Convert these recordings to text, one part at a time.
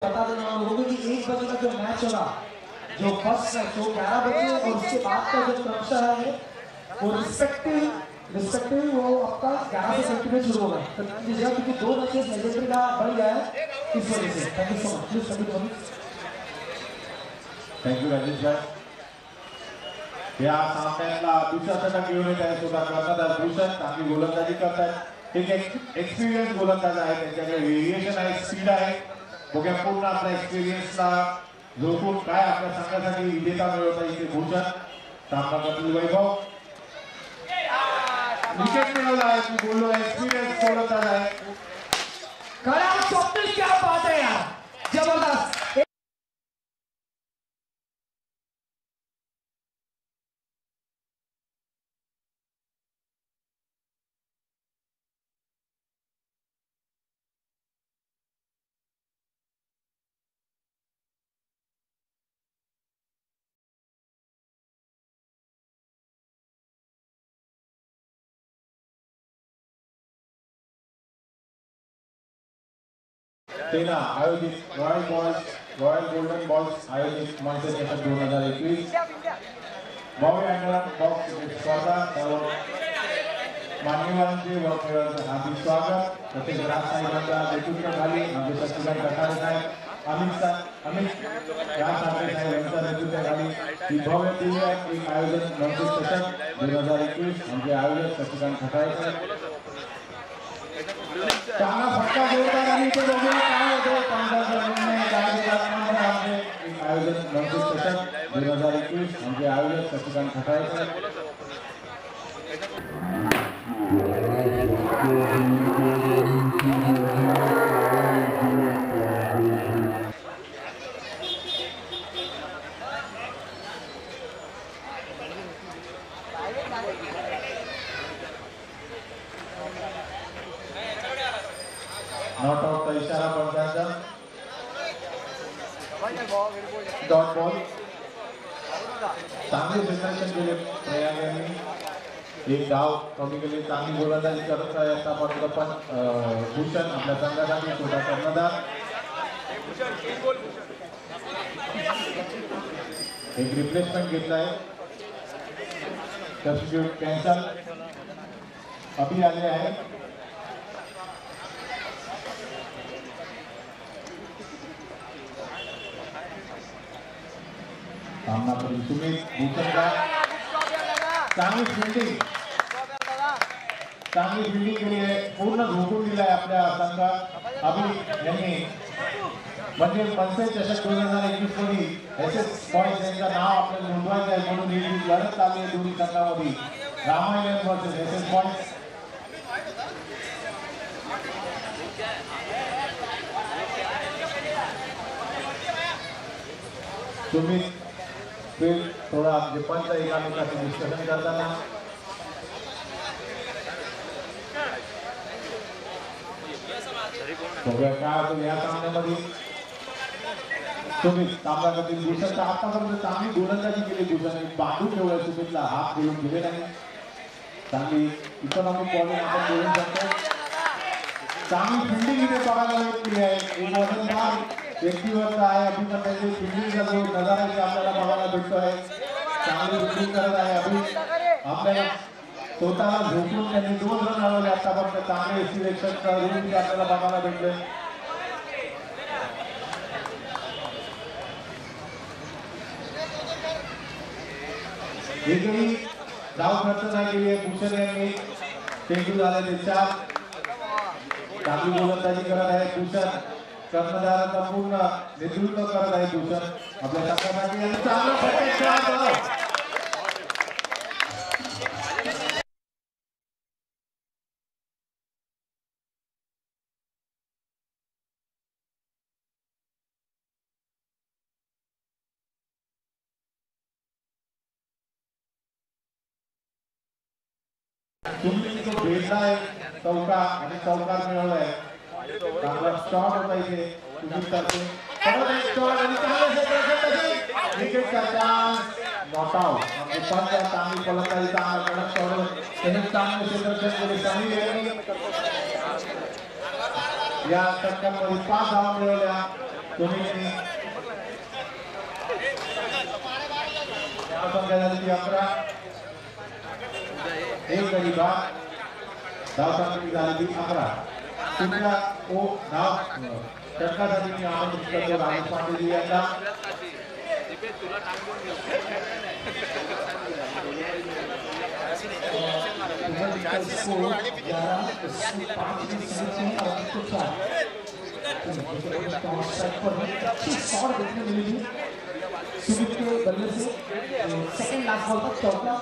बता देना आप लोगों को कि 1 बजे का जो मैच होगा, जो फर्स्ट मैच वो 11 बजे और उसके बाद का जो क्रमशः है वो रिस्पेक्टिव वो आपका 11 से 30 में शुरू होगा। तो कीजिएगा क्योंकि 2 मैचेस लेजेंडरी का बढ़ गया है इस वजह से। Thank you so much. Please continue. Thank you Rajesh भाई। या सामन्याला दुसरा षटक घेऊन येत आहे सुद्धा कर्णधार भूषण चांगली गोलंदाजी करतात। एक एक्सपिरियन्स गोलंदाज आहे, त्यांच्याकडे व्हेरिएशन आहे, स्पीड आहे। बघूया पूर्ण आपल्या एक्सपिरियन्सला झोकून काय आपल्या संघासाठी विजेता मिळवता येईल भूषण। सामनामधील वैभव विकेट मिळवला आहे, मी बोललो एक्सपिरियन्स गोलंदाज आहे। खरा स्वप्निल क्या बात है यार, जबरदस्त। तेना आयोजित रॉयल गोल्डन बॉल्स आयोजित मंच चषक 2021 भव्य अंडर बॉक्स स्पर्धा सर्व मान्यवरांचे व खेळाडूंचे हार्दिक स्वागत। तसेच राजसाहेबांच्या नेतृत्वाखाली आमचे सचिन कटारे साहेब अमित या ठाकरे साहेब यांच्या नेतृत्वाखाली ही भव्य दिव्य एक आयोजन मंच चषक 2021 आमचे आयोजक सचिन कटारे साहेब चांगला फटका जोरदार आणि इथे बघूया काय होतं। 15 जणांनी काय दिला आमचे एक आयोजन मंच चषक 2021 आमचे आयोजक सचिन कटारे साहेब नॉट आउट का इशारा पंचांचा डॉट बॉल। चांगले विश्लेषण केले प्रयाग यांनी, एक डाव कमी केली, चांगली गोलंदाजी करत असता मात्र पण भूषण आपल्या संघासाठी छोटा कर्णधार एक रिप्लेसमेंट घेतला आहे। सबस्टिट्यूट कॅन्सल अभि आले आहे। सामना करून सुमित भूषणला चांगली फिल्डिंग केली आहे, पूर्ण झोकून दिलाय आपल्या संघ अभि यांनी। म्हणजे मनसे चषक 2021 मध्ये एसएस बॉयज यांचं नाव आपल्याला नोंदवायचं आहे म्हणून ही लढत चालली आहे दोन्ही संघामध्ये, Ramayan versus SS boys. Sumit फिर थोड़ा जे पंच एकामेकाशी डिस्कशन करताना बघूया काय होतं या सामन्यामध्ये। सुमित सामनामधील भूषणचा आतापर्यंत चांगली गोलंदाजी केली, भूषण बांधून ठेवलाय सुमितला, हात बोलून दिले नाही। चांगली इकॉनॉमिक बॉलिंग आपण बोलू शकतो। चांगली फिल्डिंग इथे बघायला मिळते आहे, एक वजनदार व्यक्तीवरचा आहे अभि, पण त्याची फिल्डिंगचा जो नजारा आहे आपल्याला बघायला भेटतो आहे। चांगली फिल्डिंग करत आहे अभि, आपल्याला स्वतःला झोपून त्यांनी 2 रन मिळवले आतापर्यंत। चांगले सिलेक्शन करून आपल्याला बघायला भेटले। एकही धाव खर्च नाही केली आहे भूषण यांनी, चेंडू झाले ते 4। चांगली गोलंदाजी करत आहे भूषण, कर्णधाराचा पूर्ण नेतृत्व करत आहे भूषण आपल्या संघासाठी आणि चांगला फटका। तुम्ही जो भेटला आहे चौका आणि चौकार मिळवलाय, चांगला शॉट होता इथे तुम्ही करते परत एक शॉट आणि चांगला विकेटचा चान्स, नॉट आउट। म्हणजे पंच चांगली फलंदाजी, चांगला कडक शॉट, त्याने चांगले क्षेत्ररक्षण केले समीर यांनी। या षटकामध्ये 5 धावा मिळवल्या तुम्ही धाव संख्या झाली 11 एक गडी बाद धाव संख्या झाली 11 तुमच्या ओ धाव षटकासाठी मी आमंत्रित करतो राजेश पाटील यांना सुमित के बल्ले से सेकंड लास्ट बॉल तक चौका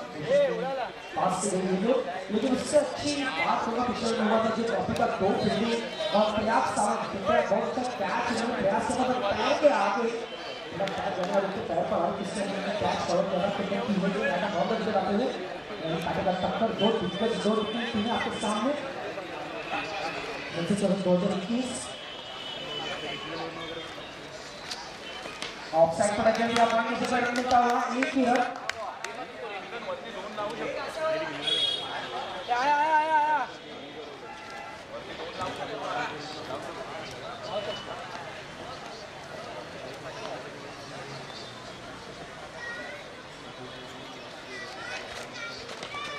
पास से गई है लेकिन उससे अच्छी बात होगा पिछले में हुआ था जो ट्रॉफी का 2 फील्डिंग और पर्याप्त सामर्थ्य बहुत अच्छा कैच उन्होंने प्रयास किया था पैर के आगे कैच करना उनके पैर पर और किससे उन्होंने कैच कवर किया क्रिकेट की हुई मैंने बहुत अच्छे आते हुए काटेगा टक्कर 2 दिग्गज 2 टीमें आपके सामने 2021 ऑफसाइड पर अगेन भी अपने से पर मिलता हुआ एक ही रन आया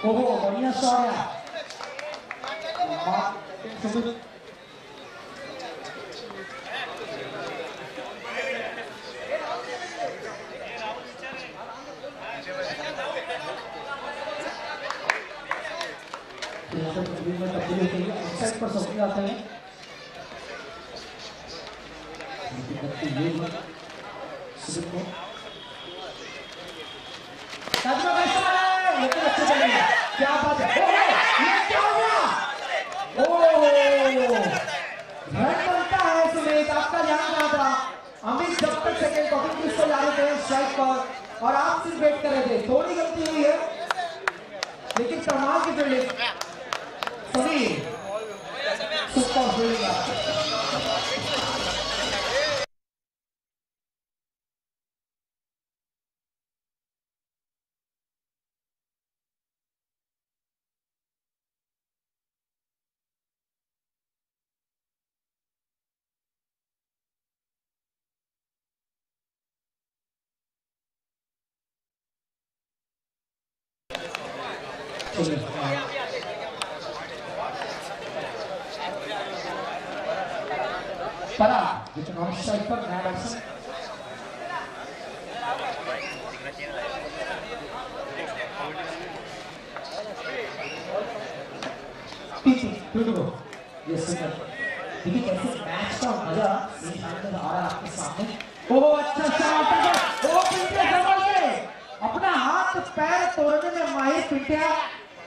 ओहो बढ़िया शॉट है ऑफसाइड पर सबसे आते हैं लेकिन अच्छे चलेंगे क्या बात है ये क्या हो गया रन बनता है सुमित आपका ध्यान कहाँ था अमित जब तक सेकंड टॉपिक किस पर जा रहे थे स्ट्राइक पर और आप सिर्फ वेट कर रहे थे थोड़ी गलती हुई है लेकिन कमाल की फील्डिंग सभी सुपर फील्डिंग परा जितना नॉन स्ट्राइक पर नया बैट्समैन ये सिंगल देखिए कैसे मैच का मजा सेमीफाइनल में आ रहा है आपके सामने ओह अच्छा शॉट ओ पिंटिया जबल के अपना हाथ पैर तोड़ने में माहिर पिंटिया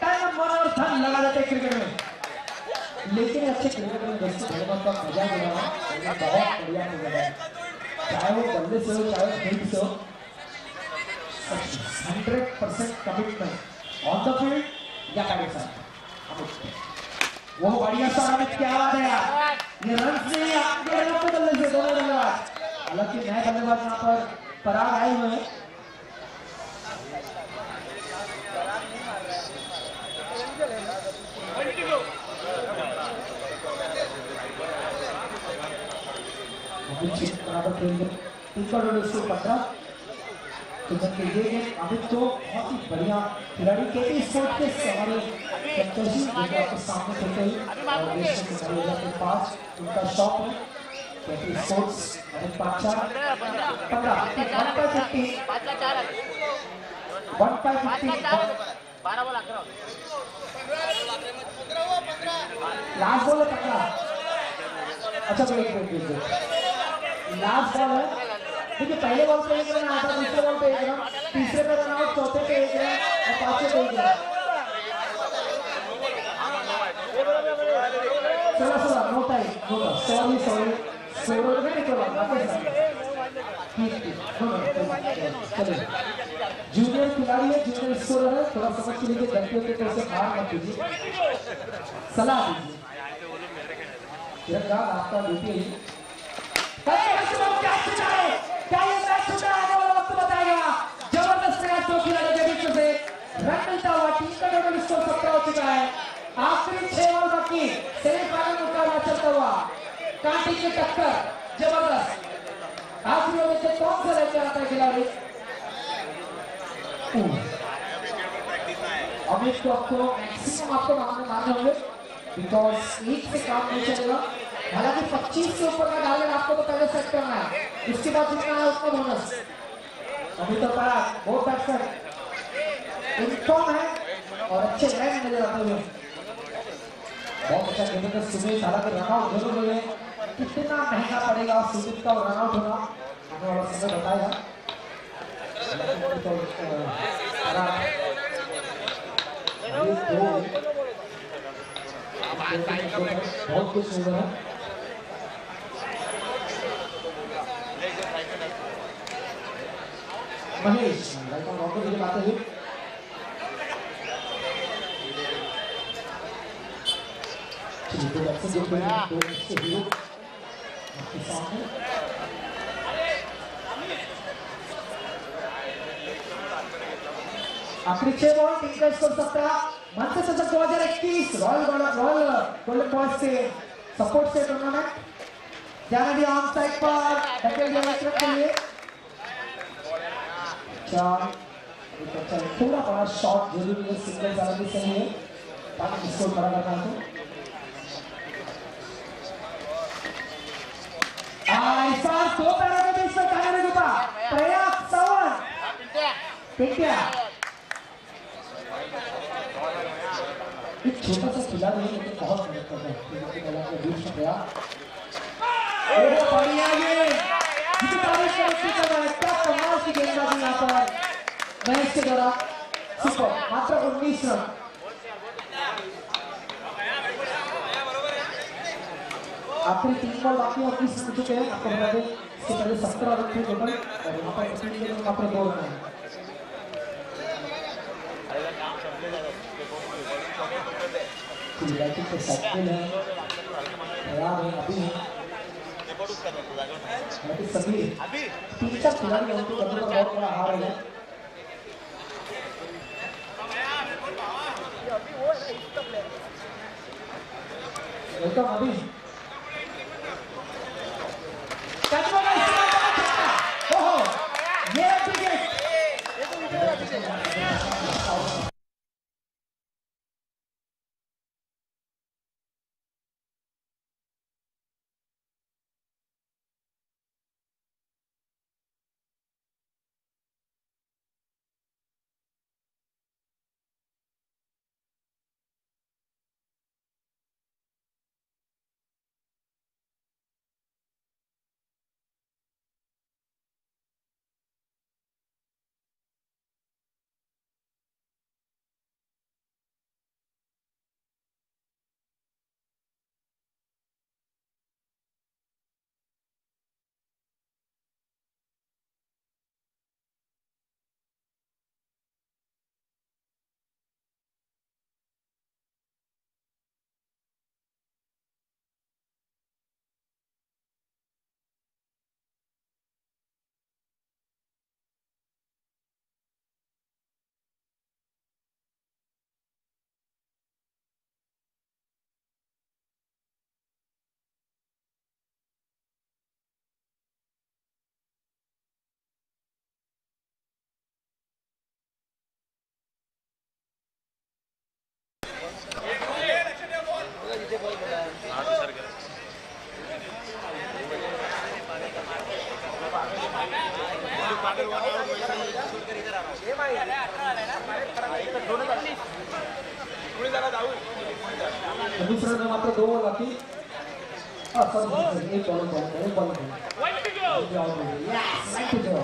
तन मन और धन लगा देते क्रिकेट में लेकिन अच्छे क्रिकेट में दोस्तों धन्यवाद का मजा ले रहा है बहुत बढ़िया क्रिकेट है चाहे वो बल्ले से हो चाहे फील्ड से हो 100% कमिटमेंट ऑन द फील्ड या बैटिंग साइड वो बढ़िया शॉट क्या बात है यार ये रन से आपके बल्ले से दोनों बल्लेबाज हालांकि नए बल्लेबाज यहाँ पर पराग आए हुए हैं अभी तो बहुत ही बढ़िया खिलाड़ी केटी स्पोर्ट के हमारे आपके सामने खेलते ही और देश के पास उनका शॉप है केटी स्पोर्ट्स अमित पाचा 150 लास्ट बॉल है 15 अच्छा वेट लास्ट बॉल है देखिए पहले बॉल पे 1 रन आता है दूसरे बॉल पे 1 रन तीसरे पे रन आउट चौथे पे 1 रन और पांचवे पे 1 run 16 no time sorry score में निकल वापस चलिए जूनियर खिलाड़ी है जूनियर स्कोरर है थोड़ा समझ के लिए गलतियों के तौर से हार मत दीजिए सलाह दीजिए तिरंगा आपका ड्यूटी है क्या ये मैच छूटा है वो वक्त बताएगा जबरदस्त प्रयास दो खिलाड़ियों के बीच से रन मिलता हुआ टीम का टोटल स्कोर 17 हो चुका है आखिरी 6 बॉल बाकी सेमीफाइनल मुकाबला चलता हुआ कांटे की टक्कर जबरदस्त से कौन सा लेकर आता है खिलाड़ी? अमित को आपको मैक्सिमम आपको मारने होंगे बिकॉज एक से काम नहीं चलेगा। हालांकि 25 से ऊपर का टारगेट आपको तो पहले सेट करना है, उसके बाद जितना है उतना बोनस। अभी तो पाया बहुत बैट्समैन इनफॉर्म है और अच्छे लाइन नजर आते हुए बहुत अच्छा खेलेंगे सुमित। हालांकि रनआउट जरूर हुए, कितना महंगा पड़ेगा सुमित का रनआउट होना आने वाला समय बताएगा। बहुत कुछ हो रहा है। महेश राइट ऑन ऑन की बात है। चलिए तो अच्छे जो खेल तो इसके हीरो आपके सामने आखिरी 6 बॉल टीम का स्कोर 17। मंच से 2021 रॉयल गोल्डन बॉयज के सपोर्ट से टूर्नामेंट जाना भी ऑन साइड पर टैकल दिया विकेट के लिए। चार एक अच्छा थोड़ा बड़ा शॉट जरूरी है, सिंगल जाना भी सही है ताकि स्कोर बड़ा करना हो। ऐसा दो पैरों के बीच में काने में घुसा प्रयास सवन पिंटिया एक छोटा सा खिलाड़ी है लेकिन बहुत मेहनत करता है बीच में गया। बढ़िया ये क्या कमाल की गेंदबाजी यहाँ पर मैच के दौरान सुपर मात्र 19 रन। आखिरी 3 बॉल बाकी 19 रन चुके हैं आपको बता दें। इसके पहले 17 रन थे टोटल और यहाँ पर मात्र 2 रन है। बैटिंग पे साइकिल है तैयार है अभी है सभी 3-4 खिलाड़ी उनको करने का बहुत बड़ा हार है। वेलकम अभी ओहो ये दूसरा में मात्र 2 बॉल बाकी। सॉरी एक ball yes right to go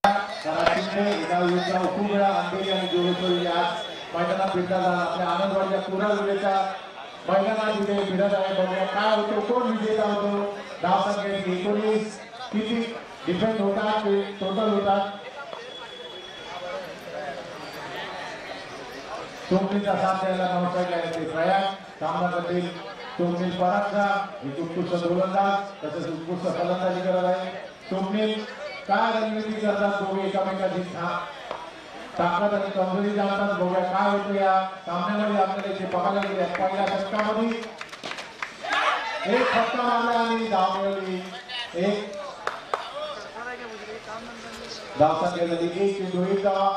Shinde एका विरुद्ध खूप वेळा अंधेरी आणि जोगेश्वरी आज मैदानात भिडला झाला. आपल्या आनंदवाडीच्या पुरा वेळेच्या मैदानात इथे भिडत आहे. बघूया काय होतो, कोण विजेता होतो. धाव संख्या 19. किती डिफेंड होतात ते टोटल होतात. चोपडीचा साथ द्यायला नमस्कार आहे प्रयाग सामना करतील. चोपडी परागचा एक उत्कृष्ट गोलंदाज तसेच उत्कृष्ट फलंदाजी करत आहे. चोपडी काय रणनीती करतात दोघे एकामेकाची ताकद आणि कमजोरी जाणतात. बघूया काय होतं या सामन्यामध्ये. आपल्याला इथे बघायला गेले पहिल्या षटकामध्ये एक फटका मारला आणि धाव मिळवली. एक धाव संख्या झाली 1 धावा.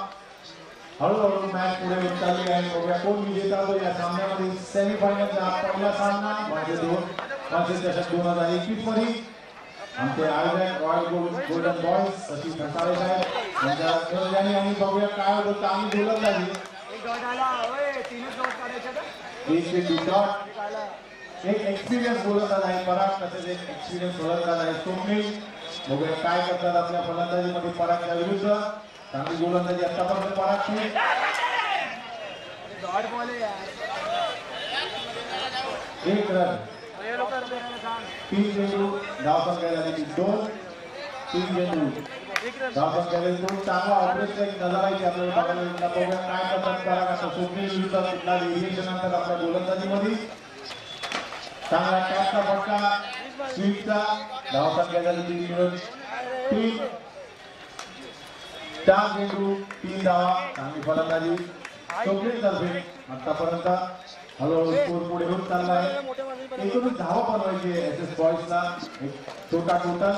हळूहळू मॅच पुढे होत चालली आहे. बघूया कोण विजेता होतो या सामन्यामध्ये. सेमीफायनलचा पहिला सामना माझे 2021 मध्ये आमचे आयोजक royal golden boys Sachin Khandale साहेब यांच्या नियोजनाने आणि बघूया काय होतं. आम्ही गोलंदाजी एक एक्सपिरियन्स गोलंदाज आहे पराग तसेच एक एक्सपिरियन्स गोलंदाज आहे स्वप्नील. बघूया काय करतात आपल्या फलंदाजीमध्ये परागच्या विरुद्ध. चांगली गोलंदाजी आतापर्यंत परागची. एक रन 3 चेंडू धाव संख्या झाली 2. 3 चेंडू धाव संख्या झाली 2. चांगला ऑपरेशन एक नजर आहे आपल्याला बघायला मिळाला. बघूया काय करतात पराग. आता स्वप्नील विरुद्ध कुठला व्हेरिएशन नंतर आपल्या गोलंदाजीमध्ये चांगला टॉपचा फटका स्वीपचा धाव संख्या झाली 3 मिळून 3. 4 चेंडू 3 धावा. चांगली फलंदाजी स्वप्नील तर्फे आतापर्यंत. हळूहळू स्कोर पुढे होत चालला आहे. एकूण धावा बनवायची एसएस बॉयजला. एक छोटा टोटल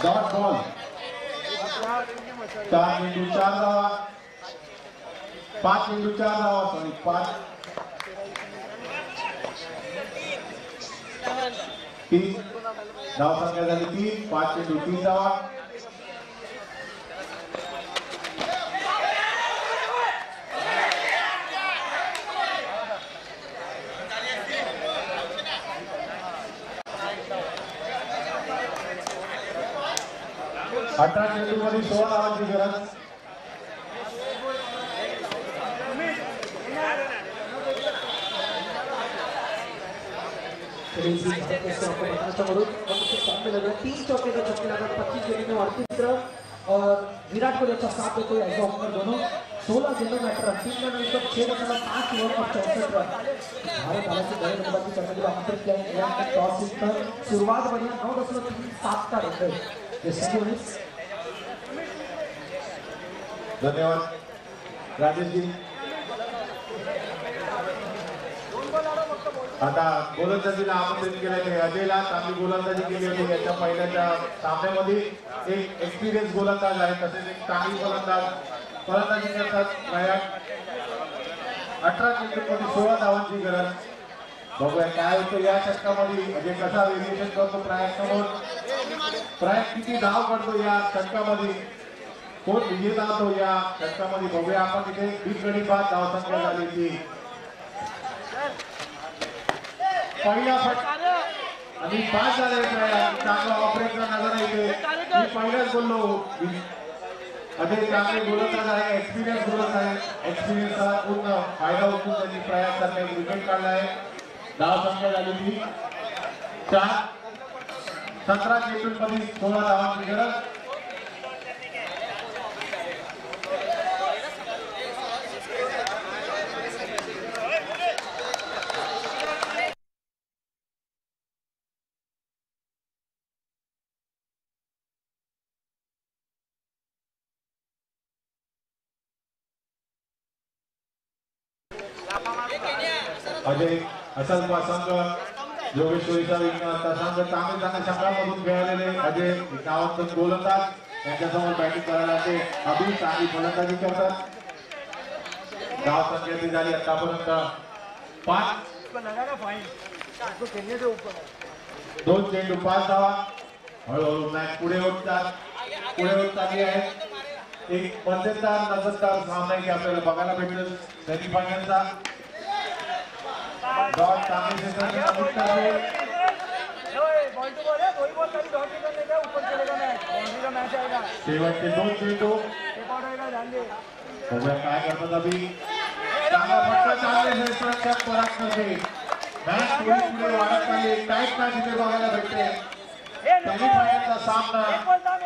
डॉट बॉल 4 चेंडू 4 धावा. 5 चेंडू 4 धावा. सॉरी 5 3 धाव संख्या झाली 3. 5 चेंडू 3 धावा. अठरा चेंडू मध्ये 16 धावांची गरज. तीन चौके का छक्के लगा 25 गेंदों में 38 रन और विराट कोहली अच्छा साथ देते हुए ओपनर दोनों 16 गेंदों में 3 रन और 6.5 ओवर और 64 रन. भारत हालांकि बड़े नंबर की करने के लिए आमंत्रित किया इंग्लैंड ने टॉस जीतकर शुरुआत बढ़िया 9.37 का रन है. धन्यवाद राजेश जी. आता गोलंदाजीला आमंत्रित केलेले अजयला चांगली गोलंदाजी केली होती याच्या पहिल्याच्या सामन्यामध्ये. एक एक्सपिरियन्स गोलंदाज आहे तसेच एक चांगली फलंदाजी करतात प्रयाग. 18 चेंडूमध्ये 16 धावांची गरज. बघूया काय होतं या षटकामध्ये. अजय कसा व्हेरिएशन करतो प्रयाग समोर. प्रयाग किती धाव करतो या षटकामध्ये. कोण विजेता होतो या षटकामध्ये. बघूया आपण इथे 20 गडी बाद धाव संख्या झाली ती. पहिला फटका आणि 5 झाले. चांगला ऑपरेटर नजर येते. मी पहिलाच बोललो अजय चांगले गोलंदाज आहे. एक्सपिरियन्स गोलंदाज आहे. एक्सपिरियन्सचा पूर्ण फायदा उचलून त्यांनी प्रयास करण्याचा विकेट काढला आहे. धाव संख्या झाली ती 4. 17 चेंडूंमध्ये 16 धावांची गरज. अजय असलपा संघ जोगेश्वरीचा विघ्नहर्ता संघ चांगले संघामधून खेळालेले अजय नावांतर गोलंदाज यांच्यासमोर बॅटिंग करायला ते अभि चांगली फलंदाजी करतात. धाव संख्या झाली आतापर्यंत 5. 2 चेंडू 5 धावा. हळूहळू मॅच पुढे होत चालली आहे. एक मध्यंतर नजरदार सामना की आपल्याला बघायला भेटेल सेमीफायनलचा. डॉट चांगली शेवटचे 2 चेंडू बघूया काय करतात अभि चांगला फटका चांगले हेडशॉट पराग करते मॅच पुढे वाढत चालली टाईट मॅच इथे बघायला भेटते सेमीफायनलचा सामना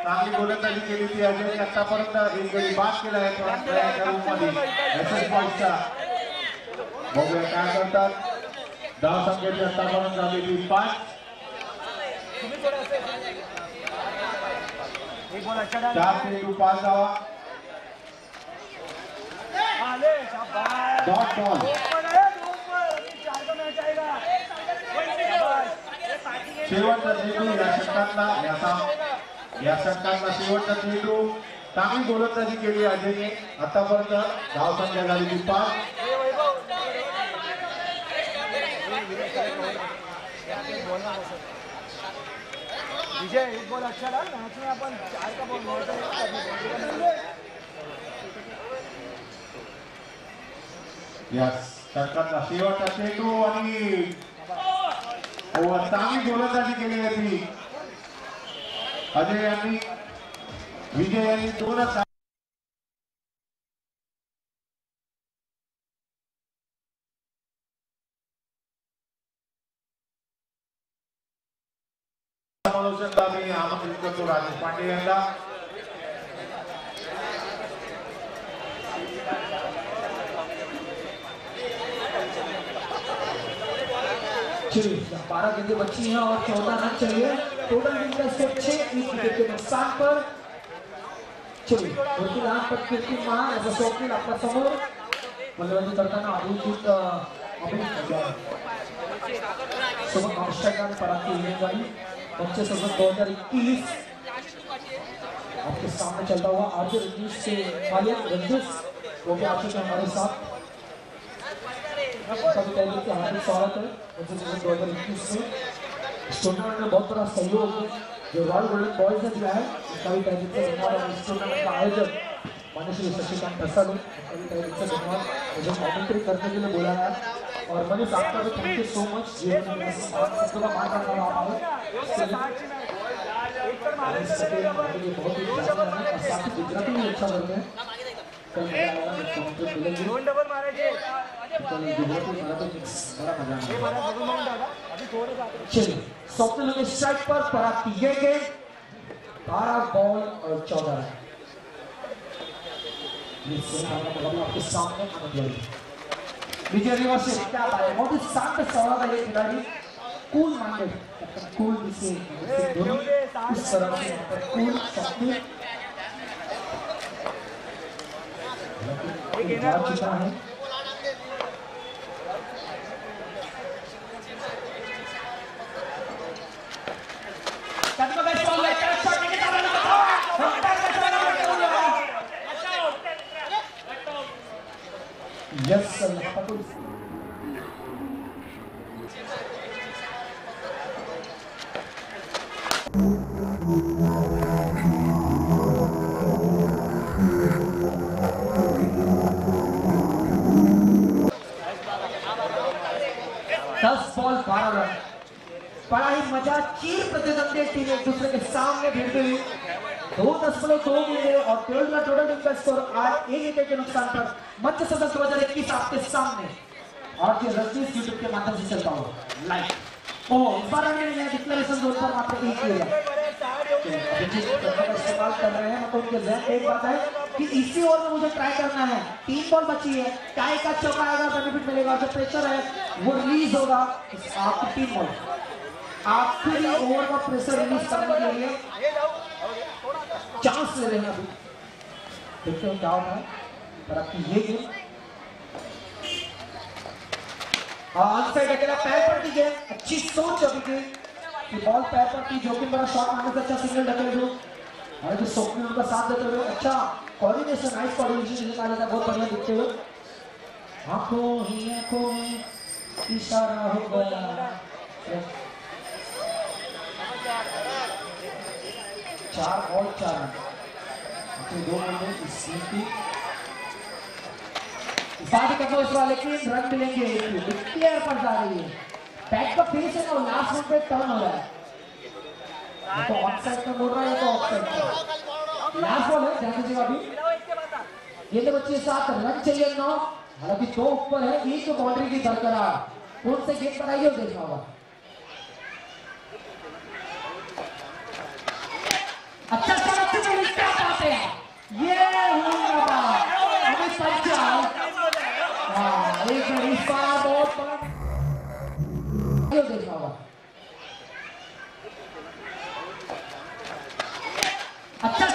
चांगली गोलंदाजी केली ती अजयने आतापर्यंत एक गडी बाद केला आहे एसएस बॉयजचा बघूया काय करतात धाव संख्येची आतापर्यंत झालेली 5 4 चेंडू 5 धावा डॉट बॉल शेवटचा चेंडू या षटकातला शेवटचा चेंडू चांगली गोलंदाजी केली अजयने आतापर्यंत धाव संख्या झालेली 5 विजय एक बॉल अच्छा रहा मैच में अपन 4 का बॉल मारते हैं यस षटकातला शेवटचा चेंडू आणि चांगली गोलंदाजी केली होती अजय यांनी विजय यांनी 2च समालोचनला मी आमंत्रित करतो राजेश पांडे यांना चलिए 12 गेंदें बची हैं और 14 रन चाहिए टोटल विकेट स्कोर 6 एक विकेट के नुकसान पर चलिए वरती लहान पट कीर्तिमान याचा स्वप्नील आपल्या समोर बल्लेबाजी करताना अभिजित सोबत ऑस्ट्रेलिया पराग की गेंदबाजी बच्चे सोबत 2021 आपके सामने चलता हुआ आरजे रंजीश से मालिक रंजीश वो भी आ चुके हैं हमारे साथ सभी तैयारी के हार्दिक स्वागत है 2021 में इस टूर्नामेंट में बहुत बड़ा सहयोग जो रॉयल गोल्डन बॉयज ने दिया है इसका भी तैयारी से धन्यवाद और इस टूर्नामेंट का आयोजक माननीय श्री शशिकांत प्रसाद उनका भी तैयारी से धन्यवाद मुझे कमेंट्री करने के लिए बोला है और मनीष आपका भी थैंक यू सो मच जीवन में सबको का मान रखा आप बहुत ही और साथ ही गुजराती भी अच्छा करते हैं चलिए स्वप्निल के स्ट्राइक पर पराग की ये गेंद 12 बॉल और 14 रन आपके सामने विजय रिवर्स से क्या पाए बहुत ही शांत सवाल है ये खिलाड़ी कूल माइंडेड कूल जिसे इस तरह से कूल स्वप्निल चुका है यस बॉल 12 रन बड़ा ही मजा चीर प्रतिद्वंदी टीम एक दूसरे के सामने भिड़ती हुई 2.2 गेंदें और टोटल विकेट स्कोर आज 1 विकेट के नुकसान पर मंच सदस्य 2021 आपके सामने और ये रजनीश यूट्यूब के माध्यम से चलता हुआ लाइव इस बार हमने डिक्लेरेशन जोन पर मात्र एक किया इस्तेमाल कर रहे हैं मतलब उनके जहन एक बात है कि इसी ओवर में मुझे ट्राई करना है 3 बॉल बची है टाई का चौका आएगा बेनिफिट मिलेगा जो प्रेशर है वो रिलीज होगा आपकी 3 बॉल आखिरी ओवर का प्रेशर रिलीज करने के लिए चांस ले रहे हैं अभी देखते हैं क्या होता है पर आपकी ये गेम ऑनसाइड अकेला पैर पर की गेम अच्छी सोच अभी की कि बॉल पैर पर की जोखिम बड़ा शॉट मारने से अच्छा सिग्नल डके दो और जो स्वप्निल उनका साथ देते हुए अच्छा कोऑर्डिनेशन नाइस कोऑर्डिनेशन निकाला था बहुत बढ़िया दिखते हुए आंखों में इशारा हो गया 4 बॉल 4 रन अपने 2 बल्ले इस टीम की बात करना इस वाले लेकिन रन मिलेंगे क्लियर पर जा रही है बैक का फेस है ना लास्ट रन पे टर्न हो रहा है तो ऑफसाइड में बोल रहा है, तो ऑफसाइड में। लास्ट बॉल है, ध्यान दीजिएगा अभी। ये तो बच्चे 7 रन चाहिए 9, हालांकि 2 ऊपर है, एक बाउंड्री की बरकरार। कौन से गेट पर आइए देखना होगा। अच्छा क्या बात है, ये हमें पंचाल एक इस बार बहुत बड़ा देखना होगा। अच्छा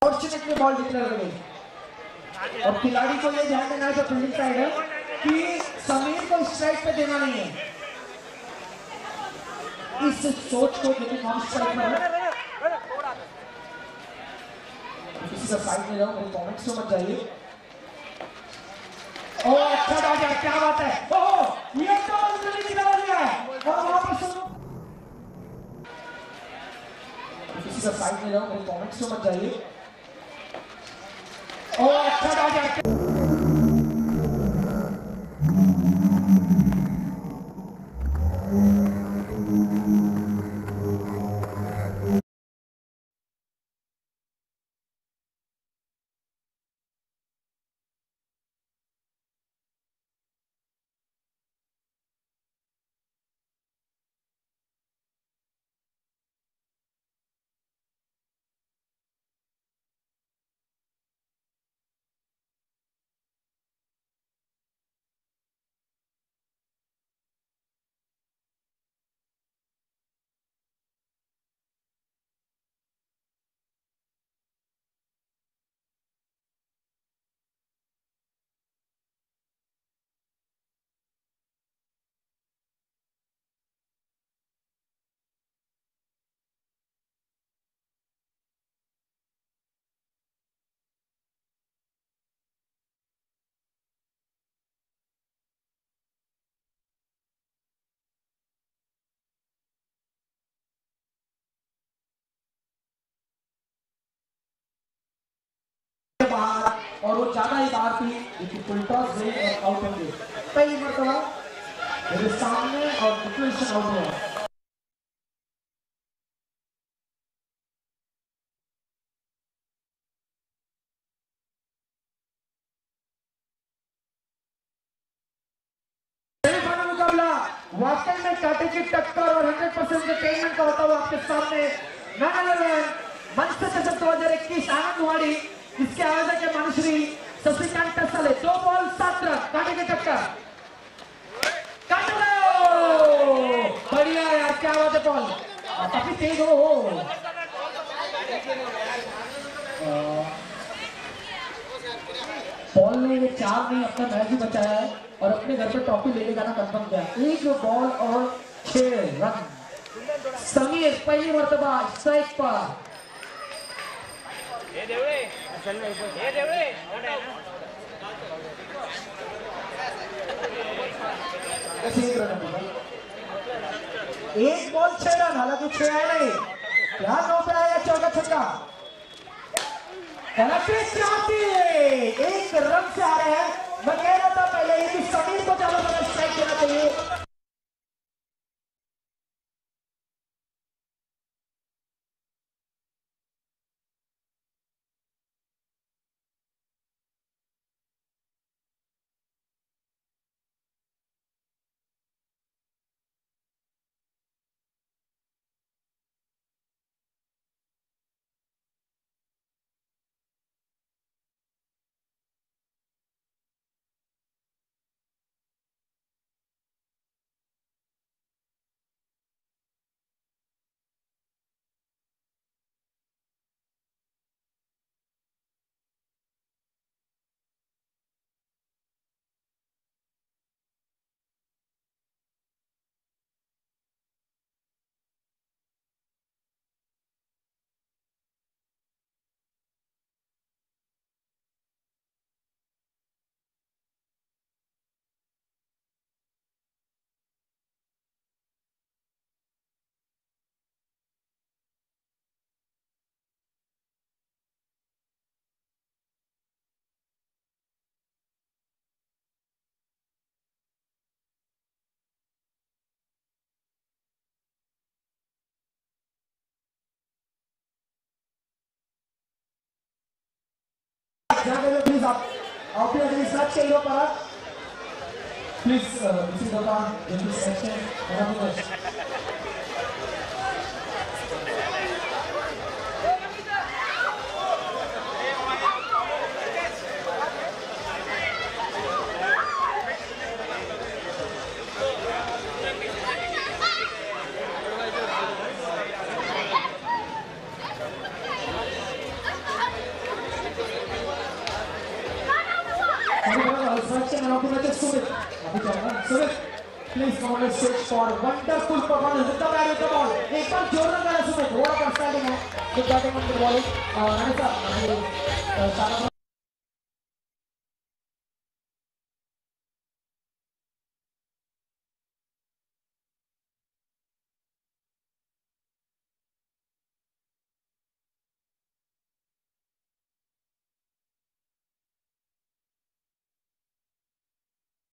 फॉर्चुनेटली बॉल डिक्लेयर हो गई। और खिलाड़ी को ये ध्यान देना है जो फील्डिंग साइड है कि समीर को स्ट्राइक पे देना नहीं है। इस सोच को जो कि नॉन स्ट्राइक पर है, किसी का साइड में जाओ, मेरे कमेंट्स में मत जाइए। ओ अच्छा बात है, क्या बात है, ओह ये तो जल्दी निकल गया है। और वहां पर सुनो, किसी का साइड में जाओ, मेरे कमेंट्स में मत जाइए। ओ अच्छा बात है। और वो ज्यादा ही बार थी, लेकिन फुल टॉस गई और आउट हो गई। कई मरतबा मेरे सामने और डिक्लेरेशन आउट हुआ। सेमीफाइनल मुकाबला वाकई में कांटे की टक्कर और 100% एंटरटेनमेंट का होता हुआ आपके सामने मंच से सशक्त 2021 आनंदवाड़ी, इसके आयोजक है मनुश्री शशिकांत टसले। 2 बॉल 7 रन, कांटे की टक्कर, बढ़िया यार, क्या बात है बॉल, काफी तेज हो। पॉल ने ये 4 नहीं अपना मैच भी बचाया है और अपने घर पे ट्रॉफी लेके जाना कंफर्म किया। 1 बॉल और 6 रन। समीर पहली मर्तबा स्ट्राइक पर। एक बॉल 6 रन, हालांकि 6 आए नहीं, यहाँ 9 पे आएगा चौका छक्का। एक रन से आ रहे हैं। मैं कह रहा था पहले ही कि समीर को ज्यादा बड़ा स्ट्राइक देना चाहिए। प्लीज आप चाहिए पर प्लीज इसी दौरान please come on the stage for wonderful performance with the bat with the ball. एक बार जोरदार करा सुमित, थोड़ा पर स्टार्टिंग है, good batting on the ball.